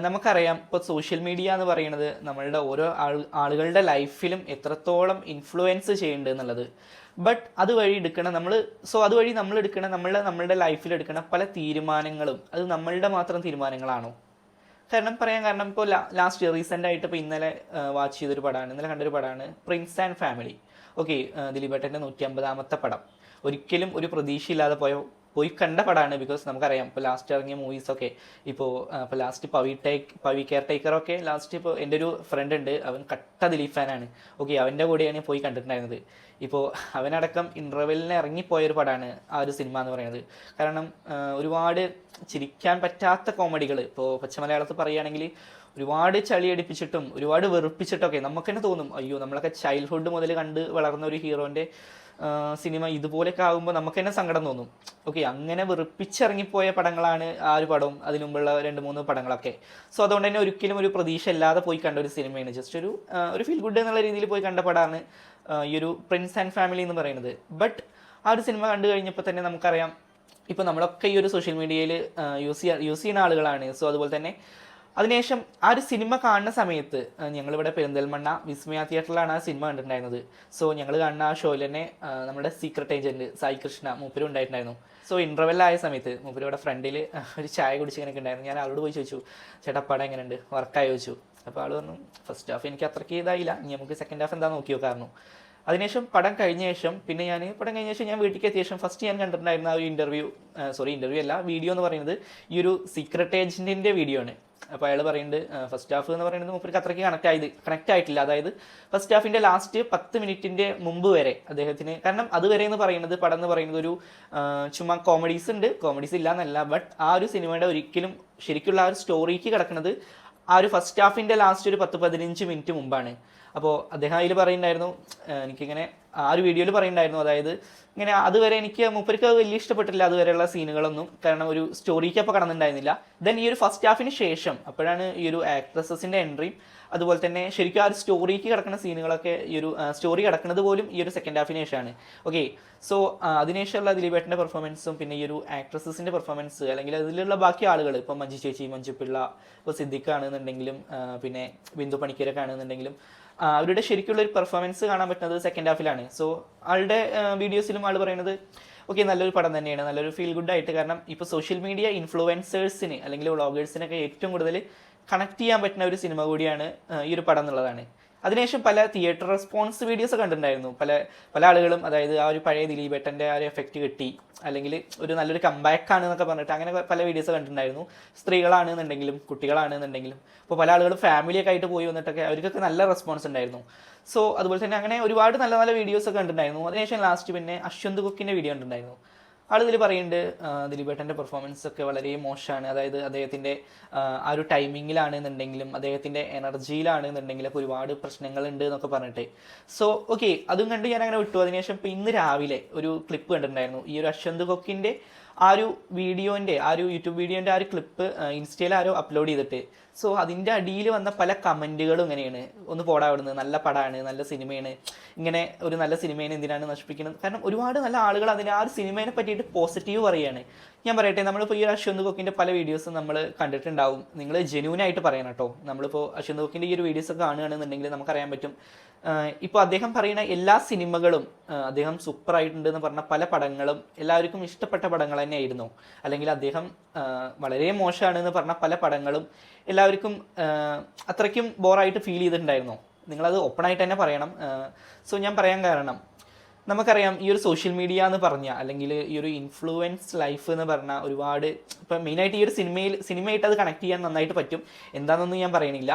നമുക്കറിയാം ഇപ്പോൾ social media എന്ന് പറയുന്നത് നമ്മളുടെ ഓരോ ആളുകളുടെ ലൈഫിലും എത്രത്തോളം ഇൻഫ്ലുവൻസ് ചെയ്യുന്നുണ്ട് എന്നുള്ളത്. ബട്ട് അതുവഴി നമ്മൾ എടുക്കണ നമ്മളുടെ ലൈഫിൽ എടുക്കണ പല തീരുമാനങ്ങളും അത് നമ്മളുടെ മാത്രം തീരുമാനങ്ങളാണോ? കാരണം ഇപ്പോൾ റീസെൻ്റ് ആയിട്ട് ഇപ്പോൾ ഇന്നലെ വാച്ച് ചെയ്തൊരു പടമാണ്, ഇന്നലെ കണ്ടൊരു പടമാണ് പ്രിൻസ് ആൻഡ് ഫാമിലി. ഓക്കെ, ദിലീപേട്ടൻ്റെ 150ാമത്തെ പടം. ഒരിക്കലും ഒരു പ്രതീക്ഷയില്ലാതെ പോയി കണ്ട പടമാണ്. ബിക്കോസ് നമുക്കറിയാം ഇപ്പോൾ ലാസ്റ്റ് ഇറങ്ങിയ മൂവീസൊക്കെ ഇപ്പോൾ ലാസ്റ്റ് പവി കെയർ ടേക്കറൊക്കെ ലാസ്റ്റ് ഇപ്പോൾ എൻ്റെ ഒരു ഫ്രണ്ട് ഉണ്ട്, അവൻ കട്ട ദിലീപ് ഫാനാണ്. ഓക്കെ, അവൻ്റെ കൂടെയാണ് പോയി കണ്ടിട്ടുണ്ടായിരുന്നത്. ഇപ്പോൾ അവനടക്കം ഇൻ്റർവെല്ലിന് ഇറങ്ങിപ്പോയൊരു പടമാണ് ആ ഒരു സിനിമ എന്ന് പറയുന്നത്. കാരണം ഒരുപാട് ചിരിക്കാൻ പറ്റാത്ത കോമഡികൾ ഇപ്പോൾ പച്ചമലയാളത്തിൽ പറയുകയാണെങ്കിൽ ഒരുപാട് ചളിയടിപ്പിച്ചിട്ടും ഒരുപാട് വെറുപ്പിച്ചിട്ടൊക്കെ നമുക്ക് തന്നെ തോന്നും, അയ്യോ നമ്മളൊക്കെ ചൈൽഡ്ഹുഡ് മുതൽ കണ്ട് വളർന്ന ഒരു ഹീറോൻ്റെ സിനിമ ഇതുപോലെയൊക്കെ ആകുമ്പോൾ നമുക്ക് തന്നെ സങ്കടം തോന്നും. ഓക്കെ, അങ്ങനെ വെറുപ്പിച്ചിറങ്ങിപ്പോയ പടങ്ങളാണ് ആ ഒരു പടവും അതിനു മുമ്പുള്ള 2-3 പടങ്ങളൊക്കെ. സോ അതുകൊണ്ട് തന്നെ ഒരിക്കലും ഒരു പ്രതീക്ഷ ഇല്ലാതെ പോയി കണ്ട ഒരു സിനിമയാണ്. ജസ്റ്റ് ഒരു ഫീൽ ഗുഡ് എന്നുള്ള രീതിയിൽ പോയി കണ്ട പടമാണ് ഈ ഒരു പ്രിൻസ് ആൻഡ് ഫാമിലി എന്ന് പറയുന്നത്. ബട്ട് ആ ഒരു സിനിമ കണ്ടു കഴിഞ്ഞപ്പോൾ തന്നെ നമുക്കറിയാം, ഇപ്പോൾ നമ്മളൊക്കെ ഈ ഒരു സോഷ്യൽ മീഡിയയിൽ യൂസ് ചെയ്യുന്ന ആളുകളാണ്. സോ അതുപോലെ തന്നെ അതിനുശേഷം ആ ഒരു സിനിമ കാണുന്ന സമയത്ത് ഞങ്ങളിവിടെ പെരിന്തൽമണ്ണ വിസ്മയ തിയേറ്ററിലാണ് ആ സിനിമ കണ്ടിട്ടുണ്ടായിരുന്നത്. സോ ഞങ്ങൾ കാണുന്ന ആ ഷോയിൽ തന്നെ നമ്മുടെ സീക്രട്ട് ഏജൻറ്റ് സായി കൃഷ്ണ മൂപ്പരും ഉണ്ടായിട്ടുണ്ടായിരുന്നു. സോ ഇൻ്റർവെല്ലായ സമയത്ത് മൂപ്പരിവിടെ ഫ്രണ്ടിൽ ഒരു ചായ കുടിച്ചിങ്ങനെയൊക്കെ ഉണ്ടായിരുന്നു. ഞാൻ ആളോട് പോയി ചോദിച്ചു, ചേട്ടാ പടം എങ്ങനെയുണ്ട്, വർക്കായി ചോദിച്ചു. അപ്പോൾ ആൾ പറഞ്ഞു, ഫസ്റ്റ് ഹാഫ് എനിക്ക് അത്രയ്ക്ക് ഇതായില്ല, ഇനി നമുക്ക് സെക്കൻഡ് ഹാഫ് എന്താ നോക്കി നോക്കാറുന്നു. അതിനുശേഷം പടം കഴിഞ്ഞ ശേഷം ഞാൻ വീട്ടിലേക്ക് എത്തിയ ശേഷം ഫസ്റ്റ് ഞാൻ കണ്ടിട്ടുണ്ടായിരുന്ന ആ ഒരു ഇൻ്റർവ്യൂ അല്ല, വീഡിയോ എന്ന് പറയുന്നത് ഈ ഒരു സീക്രട്ട് ഏജൻറ്റിൻ്റെ വീഡിയോ ആണ്. അപ്പോൾ അയാൾ പറയുന്നുണ്ട് ഫസ്റ്റ് ഹാഫ് എന്ന് പറയുന്നത് മൂപ്പർക്ക് അത്രയ്ക്ക് കണക്റ്റ് ആയിട്ടില്ല. അതായത് ഫസ്റ്റ് ഹാഫിൻ്റെ ലാസ്റ്റ് 10 മിനിറ്റിൻ്റെ മുമ്പ് വരെ അദ്ദേഹത്തിന്, കാരണം അതുവരെ എന്ന് പറയുന്നത് പടം എന്ന് പറയുന്നത് ഒരു ചുമ്മാ കോമഡീസ് ഇല്ല എന്നല്ല, ബട്ട് ആ ഒരു സിനിമയുടെ ഒരിക്കലും ശരിക്കുള്ള ആ ഒരു സ്റ്റോറിക്ക് കിടക്കുന്നത് ആ ഒരു ഫസ്റ്റ് ഹാഫിൻ്റെ ലാസ്റ്റ് ഒരു 10-15 മിനിറ്റ് മുമ്പാണ്. അപ്പോൾ അദ്ദേഹം അതിൽ പറയുന്നുണ്ടായിരുന്നു, എനിക്കിങ്ങനെ ആ ഒരു വീഡിയോയിൽ പറയുന്നുണ്ടായിരുന്നു, അതായത് ഇങ്ങനെ അതുവരെ എനിക്ക് മൂപ്പർക്ക് വലിയ ഇഷ്ടപ്പെട്ടില്ല അതുവരെയുള്ള സീനുകളൊന്നും, കാരണം ഒരു സ്റ്റോറിക്ക് അപ്പോൾ കടന്നുണ്ടായിരുന്നില്ല. ദെൻ ഈ ഒരു ഫസ്റ്റ് ഹാഫിന് ശേഷം അപ്പോഴാണ് ഈ ഒരു ആക്ട്രസസിൻ്റെ എൻട്രിയും അതുപോലെ തന്നെ ശരിക്കും ആ ഒരു സ്റ്റോറിക്ക് കിടക്കുന്ന സീനുകളൊക്കെ ഈ ഒരു സ്റ്റോറി കിടക്കുന്നത് പോലും ഈ ഒരു സെക്കൻഡ് ഹാഫിന് ശേഷമാണ്. ഓക്കെ, സോ അതിനുശേഷമുള്ള ദിലീപേട്ടൻ്റെ പെർഫോമൻസും പിന്നെ ഈ ഒരു ആക്ട്രസസിൻ്റെ പെർഫോമൻസ് അല്ലെങ്കിൽ അതിലുള്ള ബാക്കി ആളുകൾ ഇപ്പോൾ മഞ്ജു ചേച്ചി, മഞ്ജു പിള്ള, ഇപ്പോൾ സിദ്ദിഖ് ആണെന്നുണ്ടെങ്കിലും പിന്നെ ബിന്ദു പണിക്കരൊക്കെ ആണെന്നുണ്ടെങ്കിലും അവരുടെ ശരിക്കുള്ള ഒരു പെർഫോമൻസ് കാണാൻ പറ്റുന്നത് സെക്കൻഡ് ഹാഫിലാണ്. സോ ആളുടെ വീഡിയോസിലും ആൾ പറയുന്നത് ഓക്കെ നല്ലൊരു പടം തന്നെയാണ്, നല്ലൊരു ഫീൽ ഗുഡ് ആയിട്ട്. കാരണം ഇപ്പോൾ സോഷ്യൽ മീഡിയ ഇൻഫ്ലുവൻസേഴ്സിന് അല്ലെങ്കിൽ വ്ളോഗേഴ്സിനൊക്കെ ഏറ്റവും കൂടുതൽ കണക്ട് ചെയ്യാൻ പറ്റുന്ന ഒരു സിനിമ കൂടിയാണ് ഈ ഒരു പടം എന്നുള്ളതാണ്. അതിനുശേഷം പല തിയേറ്റർ റെസ്പോൺസ് വീഡിയോസ് കണ്ടിട്ടുണ്ടായിരുന്നു. പല ആളുകളും അതായത് ആ ഒരു പഴയ ദിലീപേട്ടൻ്റെ ആ ഒരു എഫക്റ്റ് കിട്ടി, അല്ലെങ്കിൽ ഒരു നല്ലൊരു കംബാക്ക് ആണ് എന്നൊക്കെ പറഞ്ഞിട്ട് അങ്ങനെ പല വീഡിയോസ് കണ്ടിട്ടുണ്ടായിരുന്നു. സ്ത്രീകളാണെന്നുണ്ടെങ്കിലും കുട്ടികളാണെന്നുണ്ടെങ്കിലും ഇപ്പോൾ പല ആളുകളും ഫാമിലിയൊക്കെ ആയിട്ട് പോയി വന്നിട്ടൊക്കെ അവർക്കൊക്കെ നല്ല റെസ്പോൺസ് ഉണ്ടായിരുന്നു. സോ അതുപോലെ തന്നെ അങ്ങനെ ഒരുപാട് നല്ല നല്ല വീഡിയോസ് ഒക്കെ കണ്ടിട്ടുണ്ടായിരുന്നു. അതിനുശേഷം ലാസ്റ്റ് പിന്നെ അശ്വന്ത് കുക്കിൻ്റെ വീഡിയോ കണ്ടിട്ടുണ്ടായിരുന്നു. ആളിതിൽ പറയുന്നുണ്ട് ദിലീപേട്ടൻ്റെ പെർഫോമൻസ് ഒക്കെ വളരെ മോശമാണ്, അതായത് അദ്ദേഹത്തിൻ്റെ ആ ഒരു ടൈമിങ്ങിലാണെന്നുണ്ടെങ്കിലും അദ്ദേഹത്തിൻ്റെ എനർജിയിലാണെന്നുണ്ടെങ്കിലൊക്കെ ഒരുപാട് പ്രശ്നങ്ങളുണ്ട് എന്നൊക്കെ പറഞ്ഞിട്ട്. സോ ഓക്കെ, അതും കണ്ട് ഞാൻ അങ്ങനെ വിട്ടു. അതിനുശേഷം ഇപ്പോൾ ഇന്ന് രാവിലെ ഒരു ക്ലിപ്പ് കണ്ടിട്ടുണ്ടായിരുന്നു, ഈ ഒരു അശ്വന്ത് കൊക്കിൻ്റെ ആ ഒരു വീഡിയോൻ്റെ ആ ഒരു യൂട്യൂബ് വീഡിയോൻ്റെ ആ ഒരു ക്ലിപ്പ് ഇൻസ്റ്റയിൽ ആരോ അപ്ലോഡ് ചെയ്തിട്ട്. സോ അതിൻ്റെ അടിയിൽ വന്ന പല കമൻറ്റുകളും ഇങ്ങനെയാണ്, ഒന്ന് പോടാ അവിടുന്ന്, നല്ല പടമാണ്, നല്ല സിനിമയാണ്, ഇങ്ങനെ ഒരു നല്ല സിനിമേനെ എന്തിനാണ് നശിപ്പിക്കുന്നത്. കാരണം ഒരുപാട് നല്ല ആളുകൾ അതിന് ആ ഒരു സിനിമേനെ പറ്റിയിട്ട് പോസിറ്റീവ് പറയുകയാണ്. ഞാൻ പറയട്ടെ, നമ്മളിപ്പോൾ ഈ ഒരു അശ്വന്ത് കൊക്കിൻ്റെ പല വീഡിയോസും നമ്മൾ കണ്ടിട്ടുണ്ടാവും. നിങ്ങൾ ജെന്യൂനായിട്ട് പറയണം കേട്ടോ. നമ്മളിപ്പോൾ അശ്വന്ത് കൊക്കിൻ്റെ ഈ ഒരു വീഡിയോസൊക്കെ കാണുകയാണെന്നുണ്ടെങ്കിൽ നമുക്കറിയാൻ പറ്റും ഇപ്പോൾ അദ്ദേഹം പറയുന്ന എല്ലാ സിനിമകളും അദ്ദേഹം സൂപ്പറായിട്ടുണ്ട് എന്ന് പറഞ്ഞ പല പടങ്ങളും എല്ലാവർക്കും ഇഷ്ടപ്പെട്ട പടങ്ങൾ തന്നെയായിരുന്നു. അല്ലെങ്കിൽ അദ്ദേഹം വളരെ മോശമാണ് എന്ന് പറഞ്ഞ പല പടങ്ങളും എല്ലാവർക്കും അത്രയ്ക്കും ബോറായിട്ട് ഫീൽ ചെയ്തിട്ടുണ്ടായിരുന്നു. നിങ്ങളത് ഓപ്പണായിട്ട് തന്നെ പറയണം. സോ ഞാൻ പറയാൻ കാരണം, നമുക്കറിയാം ഈ ഒരു സോഷ്യൽ മീഡിയ എന്ന് പറഞ്ഞാൽ അല്ലെങ്കിൽ ഈ ഒരു ഇൻഫ്ലുവൻസ് ലൈഫ് എന്ന് പറഞ്ഞാൽ ഒരുപാട് ഇപ്പം മെയിനായിട്ട് ഈ ഒരു സിനിമയായിട്ട് അത് കണക്ട് ചെയ്യാൻ നന്നായിട്ട് പറ്റും. എന്താണെന്നൊന്നും ഞാൻ പറയണില്ല.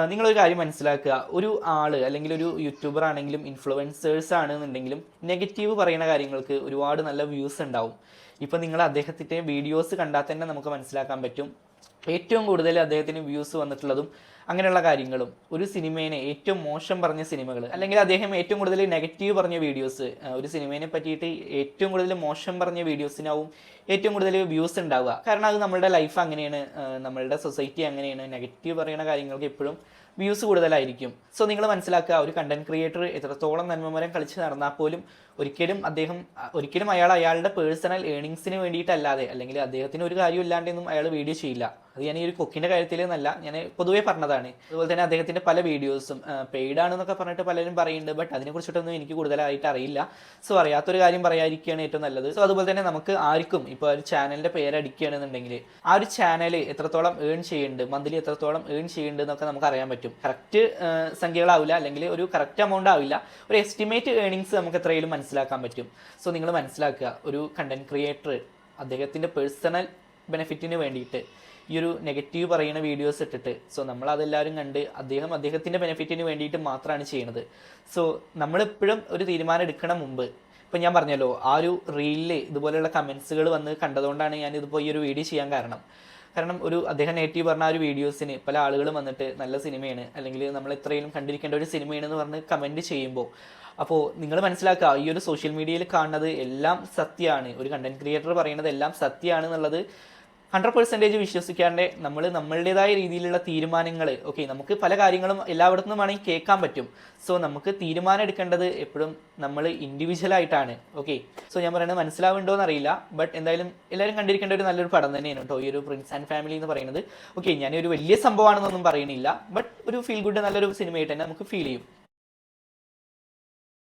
നിങ്ങളൊരു കാര്യം മനസ്സിലാക്കുക, ഒരു ആൾ അല്ലെങ്കിൽ ഒരു യൂട്യൂബർ ആണെങ്കിലും ഇൻഫ്ലുവൻസേഴ്സ് ആണെന്നുണ്ടെങ്കിലും നെഗറ്റീവ് പറയുന്ന കാര്യങ്ങൾക്ക് ഒരുപാട് നല്ല വ്യൂസ് ഉണ്ടാവും. ഇപ്പം നിങ്ങൾ അദ്ദേഹത്തിൻ്റെ വീഡിയോസ് കണ്ടാൽ തന്നെ നമുക്ക് മനസ്സിലാക്കാൻ പറ്റും ഏറ്റവും കൂടുതൽ അദ്ദേഹത്തിന് വ്യൂസ് വന്നിട്ടുള്ളതും അങ്ങനെയുള്ള കാര്യങ്ങളും. ഒരു സിനിമേനെ ഏറ്റവും മോശം പറഞ്ഞ സിനിമകൾ അല്ലെങ്കിൽ അദ്ദേഹം ഏറ്റവും കൂടുതൽ നെഗറ്റീവ് പറഞ്ഞ വീഡിയോസ്, ഒരു സിനിമേനെ പറ്റിയിട്ട് ഏറ്റവും കൂടുതൽ മോശം പറഞ്ഞ വീഡിയോസിനാവും ഏറ്റവും കൂടുതൽ വ്യൂസ് ഉണ്ടാവുക. കാരണം അത് നമ്മളുടെ ലൈഫ് അങ്ങനെയാണ്, നമ്മളുടെ സൊസൈറ്റി അങ്ങനെയാണ്. നെഗറ്റീവ് പറയുന്ന കാര്യങ്ങൾക്ക് എപ്പോഴും വ്യൂസ് കൂടുതലായിരിക്കും. സോ നിങ്ങൾ മനസ്സിലാക്കുക, ഒരു കണ്ടന്റ് ക്രിയേറ്റർ എത്രത്തോളം നന്മമരം കളിച്ച് നടന്നാൽ പോലും ഒരിക്കലും അയാളുടെ പേഴ്സണൽ ഏണിങ്സിന് വേണ്ടിയിട്ടല്ലാതെ, അല്ലെങ്കിൽ അദ്ദേഹത്തിന് ഒരു കാര്യം ഇല്ലാണ്ടൊന്നും അയാൾ വീഡിയോ ചെയ്യില്ല. അത് ഞാൻ ഈ ഒരു കൊക്കിൻ്റെ കാര്യത്തിൽ എന്നല്ല, ഞാൻ പൊതുവേ പറഞ്ഞതാണ്. അതുപോലെ തന്നെ അദ്ദേഹത്തിൻ്റെ പല വീഡിയോസും പെയ്ഡ് ആണെന്നൊക്കെ പറഞ്ഞിട്ട് പലരും പറയുന്നുണ്ട്. ബട്ട് അതിനെക്കുറിച്ചിട്ടൊന്നും എനിക്ക് കൂടുതലായിട്ട് അറിയില്ല. സോ അറിയാത്തൊരു കാര്യം പറയാതിരിക്കുകയാണ് ഏറ്റവും നല്ലത്. സോ അതുപോലെ തന്നെ നമുക്ക് ആർക്കും ഇപ്പോൾ ഒരു ചാനലിൻ്റെ പേര് അടിക്കുകയാണെന്നുണ്ടെങ്കിൽ ആ ഒരു ചാനൽ എത്രത്തോളം ഏൺ ചെയ്യുന്നുണ്ട്, മന്ത്ലി എത്രത്തോളം ഏൺ ചെയ്യുന്നുണ്ട് എന്നൊക്കെ നമുക്ക് അറിയാൻ പറ്റും. കറക്റ്റ് സംഖ്യകളാവില്ല, അല്ലെങ്കിൽ ഒരു കറക്റ്റ് എമൗണ്ട് ആവില്ല, ഒരു എസ്റ്റിമേറ്റ് ഏണിങ്സ് നമുക്ക് എത്രയും മനസ്സിലാക്കാൻ പറ്റും. സോ നിങ്ങൾ മനസ്സിലാക്കുക, ഒരു കണ്ടന്റ് ക്രിയേറ്റർ അദ്ദേഹത്തിൻ്റെ പേഴ്സണൽ ബെനിഫിറ്റിന് വേണ്ടിയിട്ട് ഈ ഒരു നെഗറ്റീവ് പറയുന്ന വീഡിയോസ് ഇട്ടിട്ട്, സോ നമ്മൾ അതെല്ലാവരും കണ്ട് അദ്ദേഹത്തിൻ്റെ ബെനിഫിറ്റിന് വേണ്ടിയിട്ട് മാത്രമാണ് ചെയ്യുന്നത്. സോ നമ്മളെപ്പോഴും ഒരു തീരുമാനം എടുക്കണം മുമ്പ്. ഇപ്പം ഞാൻ പറഞ്ഞല്ലോ, ആ ഒരു റീലിൽ ഇതുപോലെയുള്ള കമൻസുകൾ വന്ന് കണ്ടതുകൊണ്ടാണ് ഞാൻ ഇതിപ്പോൾ ഈ ഒരു വീഡിയോ ചെയ്യാൻ കാരണം അദ്ദേഹം നെഗറ്റീവ് പറഞ്ഞ ആ ഒരു വീഡിയോസിന് പല ആളുകളും വന്നിട്ട് നല്ല സിനിമയാണ്, അല്ലെങ്കിൽ നമ്മൾ എത്രയും കണ്ടിരിക്കേണ്ട ഒരു സിനിമയാണെന്ന് പറഞ്ഞ് കമൻറ്റ് ചെയ്യുമ്പോൾ, അപ്പോൾ നിങ്ങൾ മനസ്സിലാക്കുക, ഈ ഒരു സോഷ്യൽ മീഡിയയിൽ കാണുന്നത് എല്ലാം സത്യമാണ്. ഒരു കണ്ടന്റ് ക്രിയേറ്റർ പറയുന്നത് എല്ലാം സത്യമാണ് എന്നുള്ളത് 100% വിശ്വസിക്കാണ്ട് നമ്മൾ നമ്മളുടേതായ രീതിയിലുള്ള തീരുമാനങ്ങൾ, ഓക്കെ, നമുക്ക് പല കാര്യങ്ങളും എല്ലായിടത്തുനിന്നും വേണമെങ്കിൽ കേൾക്കാൻ പറ്റും. സോ നമുക്ക് തീരുമാനം എടുക്കേണ്ടത് എപ്പോഴും നമ്മൾ ഇൻഡിവിജ്വലായിട്ടാണ്. ഓക്കെ, സോ ഞാൻ പറയുന്നത് മനസ്സിലാവുന്നുണ്ടോ എന്നറിയില്ല. ബട്ട് എന്തായാലും എല്ലാവരും കണ്ടിരിക്കേണ്ട ഒരു നല്ലൊരു പടം തന്നെയാണ് കേട്ടോ ഈ ഒരു പ്രിൻസ് ആൻഡ് ഫാമിലി എന്ന് പറയുന്നത്. ഓക്കെ, ഞാനൊരു വലിയ സംഭവമാണെന്നൊന്നും പറയണില്ല, ബട്ട് ഒരു ഫീൽ ഗുഡ് നല്ലൊരു സിനിമയായിട്ട് തന്നെ നമുക്ക് ഫീൽ ചെയ്യും.